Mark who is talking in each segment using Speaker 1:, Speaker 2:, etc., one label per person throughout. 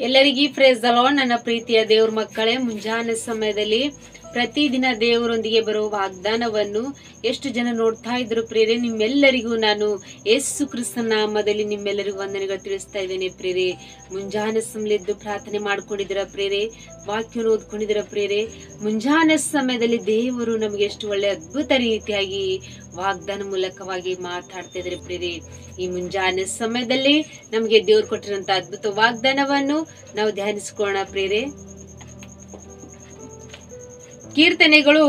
Speaker 1: ಎಲ್ಲರಿಗೂ praise the lord. ನನ್ನ ಪ್ರೀತಿಯ ದೇವ್ರ ಮಕ್ಕಳೇ, ಮುಂಜಾನೆ ಸಮಯದಲ್ಲಿ ಪ್ರತಿದಿನ ದೇವರೊಂದಿಗೆ ಬರುವ ವಾಗ್ದಾನವನ್ನು ಎಷ್ಟು ಜನ ನೋಡ್ತಾ ಇದ್ರು ಪ್ರೇರೆ. ನಿಮ್ಮೆಲ್ಲರಿಗೂ ನಾನು ಯೇಸು ಕ್ರಿಸ್ತನ ನಾಮದಲ್ಲಿ ನಿಮ್ಮೆಲ್ಲರಿಗೂ ವಂದನೆಗಳು ತಿಳಿಸ್ತಾ ಇದ್ದೇನೆ ಪ್ರೇರೆ. ಮುಂಜಾನೆ ಸಮಯದ್ದು ಪ್ರಾರ್ಥನೆ ಮಾಡ್ಕೊಂಡಿದ್ದೀರ ಪ್ರೇರೆ, ವಾಕ್ಯ ಓದ್ಕೊಂಡಿದ್ದೀರ ಪ್ರೇರೆ. ಮುಂಜಾನೆ ಸಮಯದಲ್ಲಿ ದೇವರು ನಮಗೆ ಎಷ್ಟು ಒಳ್ಳೆ ಅದ್ಭುತ ರೀತಿಯಾಗಿ ವಾಗ್ದಾನ ಮೂಲಕವಾಗಿ ಮಾತಾಡ್ತಾ ಇದ್ದಾರೆ ಪ್ರೇರೆ. ಈ ಮುಂಜಾನೆ ಸಮಯದಲ್ಲಿ ನಮಗೆ ದೇವ್ರು ಕೊಟ್ಟಿರುವಂತ ಅದ್ಭುತ ವಾಗ್ದಾನವನ್ನು ನಾವು ಧ್ಯಾನಿಸ್ಕೊಳ್ಳೋಣ ಪ್ರೇರೆ. ಕೀರ್ತನೆಗಳು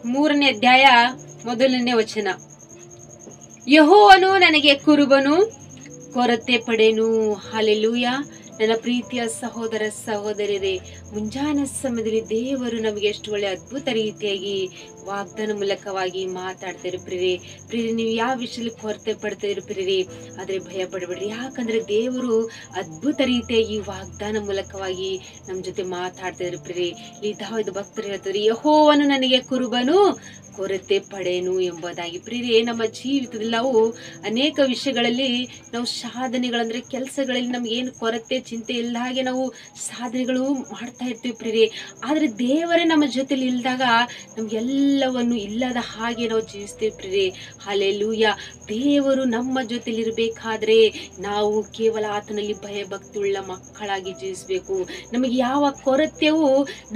Speaker 1: 23ನೇ ಅಧ್ಯಾಯ 1ನೇ ವಚನ. ಯೆಹೋವನು ನನಗೆ ಕುರುಬನು, ಕೊರತೆ ಪಡೆನು. ಹಲ್ಲೆಲೂಯಾ. ನನ್ನ ಪ್ರೀತಿಯ ಸಹೋದರ ಸಹೋದರಿಯರೇ, ಮುಂಜಾನೆ ಸಮಯದಲ್ಲಿ ದೇವರು ನಮಗೆ ಎಷ್ಟು ಒಳ್ಳೆ ಅದ್ಭುತ ರೀತಿಯಾಗಿ ವಾಗ್ದಾನ ಮೂಲಕವಾಗಿ ಮಾತಾಡ್ತಾರೆ ಪ್ರೇರೆ. ಪ್ರೇರೆ, ನೀವು ಯಾವ ವಿಷಯದಲ್ಲಿ ಕೊರತೆ ಪಡ್ತಿದ್ರಿ ಪ್ರೇರೆ, ಆದ್ರೆ ಭಯ ಪಡಬೇಡ್ರಿ. ಯಾಕಂದ್ರೆ ದೇವರು ಅದ್ಭುತ ರೀತಿಯಾಗಿ ವಾಗ್ದಾನ ಮೂಲಕವಾಗಿ ನಮ್ ಜೊತೆ ಮಾತಾಡ್ತಿದ್ರು ಪ್ರೇರೆ. ಇಲ್ಲಿ ದಾವೀದ ಭಕ್ತರು ಹೇಳ್ತಾರೆ, ಯೆಹೋವನು ನನಗೆ ಕುರುಬನು, ಕೊರತೆ ಪಡೆನು ಎಂಬುದಾಗಿ. ಪ್ರೇರೆ, ನಮ್ಮ ಜೀವಿತದಲ್ಲಿ ನಾವು ಅನೇಕ ವಿಷಯಗಳಲ್ಲಿ ನಾವು ಸಾಧನೆಗಳಂದ್ರೆ ಕೆಲಸಗಳಲ್ಲಿ ನಮ್ಗೆ ಏನು ಕೊರತೆ ಚಿಂತೆ ಇಲ್ಲ ಹಾಗೆ ನಾವು ಸಾಧನೆಗಳು ಮಾಡ್ತಾ ಇರ್ತೀವಿ ಪ್ರೇರೆ. ಆದ್ರೆ ದೇವರೇ ನಮ್ಮ ಜೊತೆಲಿ ಇಲ್ದಾಗ ನಮ್ಗೆಲ್ಲವನ್ನು ಇಲ್ಲದ ಹಾಗೆ ನಾವು ಜೀವಿಸ್ತೇವೆ ಪ್ರೇರೆ. ಹಲ್ಲೆಲೂಯಾ. ದೇವರು ನಮ್ಮ ಜೊತೆಲಿ ಇರ್ಬೇಕಾದ್ರೆ ನಾವು ಕೇವಲ ಆತನಲ್ಲಿ ಭಯ ಭಕ್ತಿ ಉಳ್ಳ ಮಕ್ಕಳಾಗಿ ಜೀವಿಸ್ಬೇಕು. ನಮಗೆ ಯಾವ ಕೊರತೆಯೂ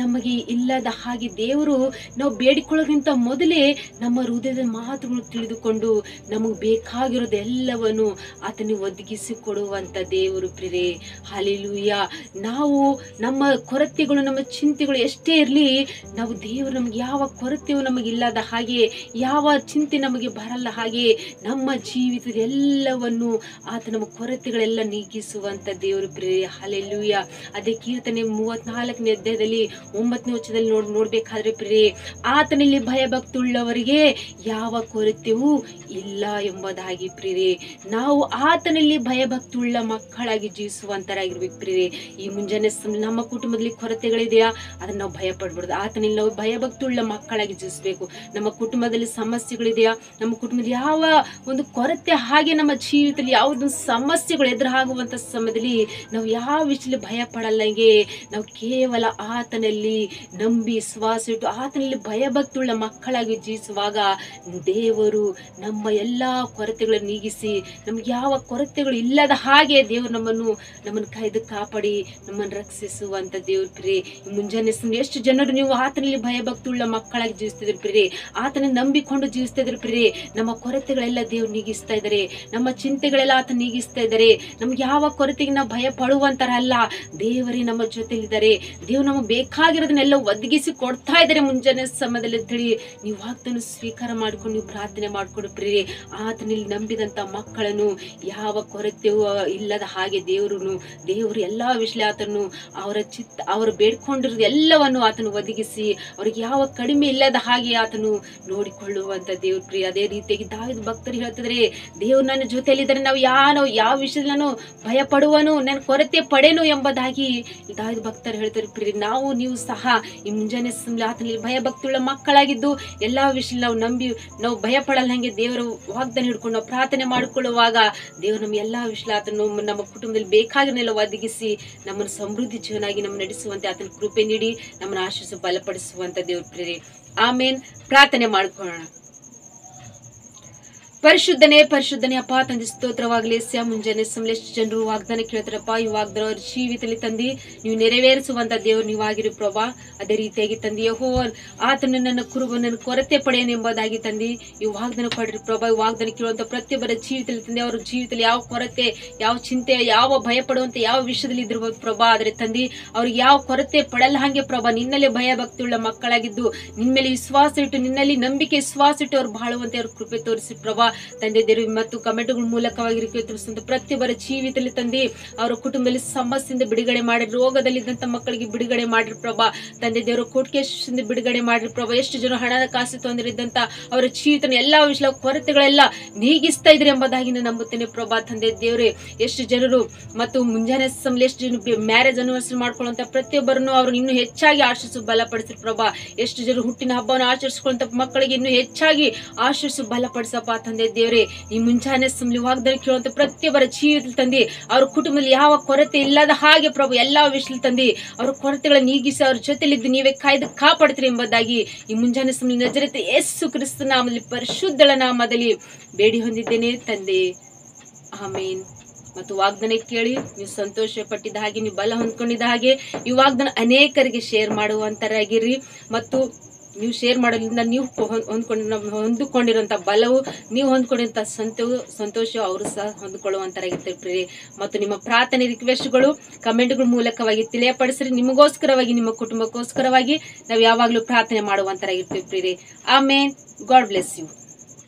Speaker 1: ನಮಗೆ ಇಲ್ಲದ ಹಾಗೆ ದೇವರು ನಾವು ಬೇಡಿಕೊಳ್ಳೋಕ್ಕಿಂತ ಮೊದಲೇ ನಮ್ಮ ಹೃದಯದ ಮಾತುಗಳು ತಿಳಿದುಕೊಂಡು ನಮಗೆ ಬೇಕಾಗಿರೋದೆಲ್ಲವನ್ನು ಆತನಿಗೆ ಒದಗಿಸಿ ಕೊಡುವಂತ ದೇವರು ಪ್ರೇರೆ. ಹಲ್ಲೆಲೂಯಾ. ನಾವು ನಮ್ಮ ಕೊರತೆಗಳು ನಮ್ಮ ಚಿಂತೆಗಳು ಎಷ್ಟೇ ಇರಲಿ, ನಾವು ದೇವರು ನಮ್ಗೆ ಯಾವ ಕೊರತೆಯೂ ನಮಗಿಲ್ಲದ ಹಾಗೆ, ಯಾವ ಚಿಂತೆ ನಮಗೆ ಬರಲ್ಲ ಹಾಗೆ ನಮ್ಮ ಜೀವಿತದ ಎಲ್ಲವನ್ನು ಆತ ನಮ್ಮ ಕೊರತೆಗಳೆಲ್ಲ ನೀಗಿಸುವಂತ ದೇವರು ಪ್ರೇರೆ. ಹಲ್ಲೆಲೂಯಾ. ಅದೇ ಕೀರ್ತನೆ 34ನೇ ಅಧ್ಯಾಯದಲ್ಲಿ 9ನೇ ವಚನದಲ್ಲಿ ನೋಡ್ಬೇಕಾದ್ರೆ ಪ್ರೇರೆ, ಆತನಲ್ಲಿ ಭಯ ಭಕ್ತಿ ಉಳ್ಳವರಿಗೆ ಯಾವ ಕೊರತೆಯೂ ಇಲ್ಲ ಎಂಬುದಾಗಿ ಪ್ರೇರೆ. ನಾವು ಆತನಲ್ಲಿ ಭಯ ಭಕ್ತಿ ಉಳ್ಳ ಮಕ್ಕಳಾಗಿ ಜೀವಿಸುವಂತರಾಗಿರ್ಬೇಕು ಪ್ರೇರೆ. ಈ ಮುಂಜಾನೆ ನಮ್ಮ ಕುಟುಂಬದಲ್ಲಿ ಕೊರತೆಗಳಿದೆಯಾ, ಅದನ್ನ ನಾವು ಭಯ ಪಡ್ಬಾರ್ದು. ಆತನಲ್ಲಿ ನಾವು ಭಯ ಭಕ್ತಿ ಉಳ್ಳ ಮಕ್ಕಳಾಗಿ ಜೀವಿಸ್ಬೇಕು. ನಮ್ಮ ಕುಟುಂಬದಲ್ಲಿ ಸಮಸ್ಯೆಗಳಿದೆಯಾ, ನಮ್ಮ ಕುಟುಂಬದಲ್ಲಿ ಯಾವ ಒಂದು ಕೊರತೆ ಹಾಗೆ ನಮ್ಮ ಜೀವಿತದಲ್ಲಿ ಯಾವುದೊಂದು ಸಮಸ್ಯೆಗಳು ಎದುರಾಗುವಂತ ಸಮಯದಲ್ಲಿ ನಾವು ಯಾವ ವಿಷಯದಲ್ಲಿ ಭಯ ಪಡಲ್ಲಂಗೆ ನಾವು ಕೇವಲ ಆತನಲ್ಲಿ ನಂಬಿ ವಿಶ್ವಾಸ ಇಟ್ಟು ಆತನಲ್ಲಿ ಭಯ ಭಕ್ತಿ ಉಳ್ಳ ಮಕ್ಕಳಾಗಿ ಜೀವಿಸುವಾಗ ದೇವರು ನಮ್ಮ ಎಲ್ಲಾ ಕೊರತೆಗಳನ್ನು ನೀಗಿಸಿ ನಮ್ಗೆ ಯಾವ ಕೊರತೆಗಳು ಇಲ್ಲದ ಹಾಗೆ ದೇವರು ನಮ್ಮನ್ನು ಕಾಯ್ದು ಕಾಪಾಡಿ ನಮ್ಮನ್ನು ರಕ್ಷಿಸುವಂತ ದೇವ್ರ ಪ್ರೇರೆ. ಮುಂಜಾನೆ ಎಷ್ಟು ಜನರು ನೀವು ಆತನಲ್ಲಿ ಭಯ ಭಕ್ತಿ ಉಳ್ಳ ಮಕ್ಕಳಾಗಿ ಜೀವಿಸ್ತಿದ್ರು ಪ್ರೇರೆ, ಆತನ ನಂಬಿಕೊಂಡು ಜೀವಿಸ್ತಿದ್ರು ಪ್ರೇರೆ. ನಮ್ಮ ಕೊರತೆಗಳೆಲ್ಲ ದೇವ್ರು ನೀಗಿಸ್ತಾ ಇದ್ದಾರೆ, ನಮ್ಮ ಚಿಂತೆಗಳೆಲ್ಲ ಆತ ನೀಗಿಸ್ತಾ ಇದ್ದಾರೆ. ನಮ್ಗೆ ಯಾವ ಕೊರತೆಗೆ ನಾವು ಭಯ ಪಡುವಂತರ ಅಲ್ಲ, ದೇವರೇ ನಮ್ಮ ಜೊತೆಲಿದ್ದಾರೆ. ದೇವ್ರು ನಮಗೆ ಬೇಕಾಗಿರೋದನ್ನೆಲ್ಲ ಒದಗಿಸಿ ಕೊಡ್ತಾ ಇದ್ದಾರೆ ಮುಂಜಾನೆ ಸಮಯದಲ್ಲಿ ತಿಳಿ. ನೀವು ವಾಗ್ದಾನ ಸ್ವೀಕಾರ ಮಾಡ್ಕೊಂಡು ನೀವು ಪ್ರಾರ್ಥನೆ ಮಾಡ್ಕೊಂಡು ಪ್ರೇರೆ. ಆತನಲ್ಲಿ ನಂಬಿದಂತ ಮಕ್ಕಳನ್ನು ಯಾವ ಕೊರತೆಯೂ ಇಲ್ಲದ ಹಾಗೆ ದೇವರು ಎಲ್ಲಾ ವಿಷಯ ಆತನು ಅವರು ಬೇಡ್ಕೊಂಡಿರೋದು ಎಲ್ಲವನ್ನು ಆತನು ಒದಗಿಸಿ ಅವ್ರಿಗೆ ಯಾವ ಕಡಿಮೆ ಇಲ್ಲದ ಹಾಗೆ ಆತನು ನೋಡಿಕೊಳ್ಳುವಂತ ದೇವ್ರ ಪ್ರಿಯ. ಅದೇ ರೀತಿಯಾಗಿ ದಾವೀದ ಭಕ್ತರು ಹೇಳ್ತಿದ್ರೆ, ದೇವ್ರು ನನ್ನ ಜೊತೆಯಲ್ಲಿದ್ದಾರೆ, ನಾವು ಯಾವ ವಿಷಯದಲ್ಲಿ ನಾನು ಭಯ ಪಡುವನು, ನನ್ನ ಕೊರತೆ ಪಡೆನು ಎಂಬುದಾಗಿ ದಾವೀದ ಭಕ್ತರು ಹೇಳ್ತಾರೆ ಪ್ರಿಯ. ನೀವು ಸಹ ಈ ಮುಂಜಾನೆ ಆತನಲ್ಲಿ ಭಯ ಭಕ್ತಿಯುಳ್ಳ ಮಕ್ಕಳಾಗಿದ್ದು ಎಲ್ಲಾ ವಿಷಯ ನಾವು ನಂಬಿ ನಾವು ಭಯ ಪಡಲ್ಲ ಹಂಗೆ ದೇವರ ವಾಗ್ದಾನ ಹಿಡ್ಕೊಂಡು ನಾವು ಪ್ರಾರ್ಥನೆ ಮಾಡಿಕೊಳ್ಳುವಾಗ ದೇವರು ನಮ್ಮ ಎಲ್ಲಾ ವಿಷಯ ಆತನು ನಮ್ಮ ಕುಟುಂಬದಲ್ಲಿ ಬೇಕಾಗಿರನ್ನೆಲ್ಲ ಒದಗಿಸಿ ನಮ್ಮನ್ನು ಸಮೃದ್ಧಿ ಜೀವನಾಗಿ ನಮ್ಮ ನಡೆಸುವಂತೆ ಆತನ ಕೃಪೆ ನೀಡಿ ನಮ್ಮನ್ನು ಆಶೀರ್ವದಿಸಿ ಬಲಪಡಿಸುವಂತ ದೇವ್ರ ಪ್ರೇರೆ. ಆಮೇನ್. ಪ್ರಾರ್ಥನೆ ಮಾಡ್ಕೊಳ್ಳೋಣ. ಪರಿಶುದ್ಧನೇ ಅಪ್ಪ ತಂದೆ ಸ್ತೋತ್ರವಾಗ್ಲಿ. ಮುಂಜಾನೆ ಸಮಯ ಎಷ್ಟು ಜನರು ವಾಗ್ದಾನ ಕೇಳ್ತಾರಪ್ಪ, ಈ ವಾಗ್ದಾನ ಅವ್ರ ಜೀವಿತದಲ್ಲಿ ತಂದಿ ನೀವು ನೆರವೇರಿಸುವಂತ ದೇವ್ರು ನೀವಾಗಿರಿ ಪ್ರಭಾ. ಅದೇ ರೀತಿಯಾಗಿ ತಂದಿ ಯೆಹೋವನು ಆತನು ನನ್ನ ಕುರುಬ ನನ್ನ ಕೊರತೆ ಪಡೆಯನು ಎಂಬುದಾಗಿ ತಂದಿ ಈ ವಾಗ್ದಾನ ಕೊಡ್ರಿ ಪ್ರಭಾ. ಈ ವಾಗ್ದಾನ ಕೇಳುವಂತ ಪ್ರತಿಯೊಬ್ಬರ ಜೀವಿತದಲ್ಲಿ ತಂದೆ ಅವ್ರ ಜೀವಿತದಲ್ಲಿ ಯಾವ ಕೊರತೆ, ಯಾವ ಚಿಂತೆ, ಯಾವ ಭಯ ಪಡುವಂತ ಯಾವ ವಿಷಯದಲ್ಲಿ ಇದ್ದಿರ್ಬೋದು ಪ್ರಭಾ. ಆದ್ರೆ ತಂದಿ ಅವ್ರಿಗೆ ಯಾವ ಕೊರತೆ ಪಡಲ್ಲ ಹಂಗೆ ಪ್ರಭಾ. ನಿನ್ನಲ್ಲಿ ಭಯ ಭಕ್ತಿ ಉಳ್ಳ ಮಕ್ಕಳಾಗಿದ್ದು ನಿನ್ ಮೇಲೆ ವಿಶ್ವಾಸ ಇಟ್ಟು ನಿನ್ನಲ್ಲಿ ನಂಬಿಕೆ ವಿಶ್ವಾಸ ಇಟ್ಟು ಅವ್ರು ಬಾಳುವಂತೆ ಅವ್ರ ಕೃಪೆ ತೋರಿಸಿ ಪ್ರಭಾ. ತಂದೆ ದೇವರು ಮತ್ತು ಕಮೆಂಟ್ಗಳ ಮೂಲಕವಾಗಿ ತಿಳಿಸುವಂತ ಪ್ರತಿಯೊಬ್ಬರ ಜೀವಿತದಲ್ಲಿ ತಂದೆ ಅವರ ಕುಟುಂಬದಲ್ಲಿ ಸಮಸ್ಯೆಯಿಂದ ಬಿಡುಗಡೆ ಮಾಡಿ, ರೋಗದಲ್ಲಿದ್ದಂತ ಮಕ್ಕಳಿಗೆ ಬಿಡುಗಡೆ ಮಾಡಿರಿ ಪ್ರಭಾ. ತಂದೆ ದೇವರು ಕೋರ್ಟ್ ಕೇಸಿಂದ ಬಿಡುಗಡೆ ಮಾಡಿರಿ ಪ್ರಭಾ. ಎಷ್ಟು ಜನ ಹಣದ ಕಾಸು ತೊಂದರೆ ಇದ್ದಂತ ಅವರ ಜೀವಿತನ ಎಲ್ಲಾ ವಿಷಯ ಕೊರತೆಗಳೆಲ್ಲ ನೀಗಿಸ್ತಾ ಇದ್ರಿ ಎಂಬುದಾಗಿ ನಾನು ನಂಬುತ್ತೇನೆ ಪ್ರಭಾ. ತಂದೆ ದೇವರೇ, ಎಷ್ಟು ಜನರು ಮತ್ತು ಮುಂಜಾನೆ ಸಮಯ ಎಷ್ಟು ಜನ ಮ್ಯಾರೇಜ್ ಅನಿವರ್ಸರಿ ಮಾಡ್ಕೊಳ್ಳುವಂತ ಪ್ರತಿಯೊಬ್ಬರನ್ನು ಅವ್ರನ್ನ ಇನ್ನೂ ಹೆಚ್ಚಾಗಿ ಆಶಿಸು ಬಲಪಡಿಸ್ರಿ ಪ್ರಭಾ. ಎಷ್ಟು ಜನರು ಹುಟ್ಟಿನ ಹಬ್ಬವನ್ನು ಆಚರಿಸಿಕೊಳ್ಳುವಂತ ಮಕ್ಕಳಿಗೆ ಇನ್ನೂ ಹೆಚ್ಚಾಗಿ ಆಶಿಸು ಬಲಪಡಿಸಪ್ಪ ತಂದೆ ದೇವರೇ. ಈ ಮುಂಜಾನೆ ಸಮಯ ವಾಗ್ದಾನ ಕೇಳುವಂತ ಪ್ರತಿಯೊಬ್ಬರ ಜೀವಿತದಲ್ಲಿ ತಂದೆ ಅವ್ರ ಕುಟುಂಬದಲ್ಲಿ ಯಾವ ಕೊರತೆ ಇಲ್ಲದ ಹಾಗೆ ಪ್ರಭು ಎಲ್ಲಾ ವಿಷಯದಲ್ಲಿ ತಂದೆ ಅವ್ರ ಕೊರತೆಗಳನ್ನು ನೀಗಿಸಿ ಅವ್ರ ಜೊತೆಲಿದ್ದು ನೀವೇ ಕಾಯ್ದು ಕಾಪಾಡ್ತೀರಿ ಎಂಬುದಾಗಿ ಈ ಮುಂಜಾನೆ ಸಮಯ ನಜರೇತ ಯೇಸು ಕ್ರಿಸ್ತ ನಾಮದಲ್ಲಿ ಪರಿಶುದ್ಧಳ ನಾಮದಲ್ಲಿ ಬೇಡಿ ಹೊಂದಿದ್ದೇನೆ ತಂದೆ, ಆಮೇನ್. ಮತ್ತು ವಾಗ್ದಾನ ಕೇಳಿ ನೀವು ಸಂತೋಷ ಪಟ್ಟಿದ್ದ ಹಾಗೆ, ನೀವು ಬಲ ಹೊಂದ್ಕೊಂಡಿದ್ದ ಹಾಗೆ ಈ ವಾಗ್ದಾನ ಅನೇಕರಿಗೆ ಶೇರ್ ಮಾಡುವಂತರಾಗಿರ್ರಿ. ಮತ್ತು ನೀವು ಶೇರ್ ಮಾಡೋದ್ರಿಂದ ನೀವು ಹೊಂದಿಕೊಂಡಿರುವಂತ ಬಲವು, ನೀವು ಹೊಂದ್ಕೊಂಡಿರುವಂತ ಸಂತೋಷ ಅವರು ಸಹ ಹೊಂದ್ಕೊಳ್ಳುವಂತರಾಗಿರ್ತೀರಿ. ಮತ್ತು ನಿಮ್ಮ ಪ್ರಾರ್ಥನೆ ರಿಕ್ವೆಸ್ಟ್ಗಳು ಕಮೆಂಟ್ಗಳ ಮೂಲಕವಾಗಿ ತಿಳಿಯಪಡಿಸ್ರಿ. ನಿಮಗೋಸ್ಕರವಾಗಿ, ನಿಮ್ಮ ಕುಟುಂಬಕ್ಕೋಸ್ಕರವಾಗಿ ನಾವು ಯಾವಾಗ್ಲೂ ಪ್ರಾರ್ಥನೆ ಮಾಡುವಂತರಾಗಿರ್ತೀವಿ ಪ್ರಿಯರೇ. ಆಮೇನ್. God bless you.